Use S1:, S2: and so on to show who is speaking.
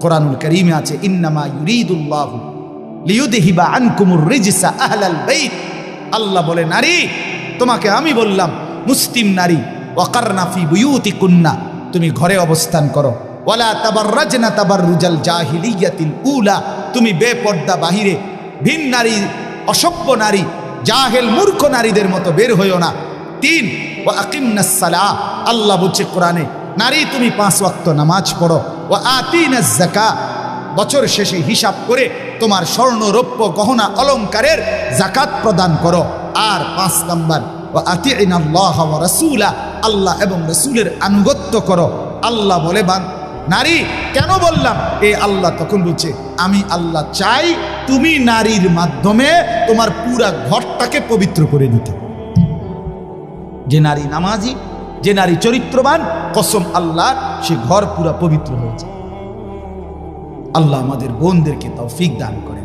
S1: কোরআনুল কারীমে আছে, ইন্নামা ইউরিদুল্লাহু লিইউযহিবা আনকুমুর রিজসা আহলাল বাইত। আল্লাহ বলে, নারী তোমাকে আমি বললাম, মুসলিম নারী, ওয়াকারনা ফি বুয়ুতিকুন্না, তুমি ঘরে অবস্থান করো, ওয়ালা তাবাররাজনা তাবাররুজাল জাহিলিয়াতিল উলা, তুমি বেপর্দা বাহিরে ভিন নারী, অসভ্য নারী, জাহেল মূর্খ নারীদের মতো বের হইও না। 3, ওয়া আকিমনাস সালাহ, আল্লাহ বলছে কোরআনে, নারী তুমি 5 ওয়াক্ত নামাজ পড়ো, ওয়া আতিনাজ যাকাত, বছর শেষে হিসাব করে তোমার স্বর্ণ রৌপ্য গহনা অলংকারের যাকাত প্রদান করো। আর 5 নাম্বার, ওয়া আতিইনাল্লাহ ওয়া রাসূলা, আল্লাহ এবং রাসূলের আনুগত্য করো। আল্লাহ বলে, নারী কেন বললাম? আল্লাহ তখন বলছে, আমি আল্লাহ চাই তুমি নারীর মাধ্যমে তোমার পুরা ঘরটাকে পবিত্র করে দিতে। যে নারী নামাজি, যে নারী চরিত্রবান, কসম আল্লাহ, সে ঘর পুরা পবিত্র হয়ে যায়। আল্লাহ আমাদের বোনদেরকে তৌফিক দান করে।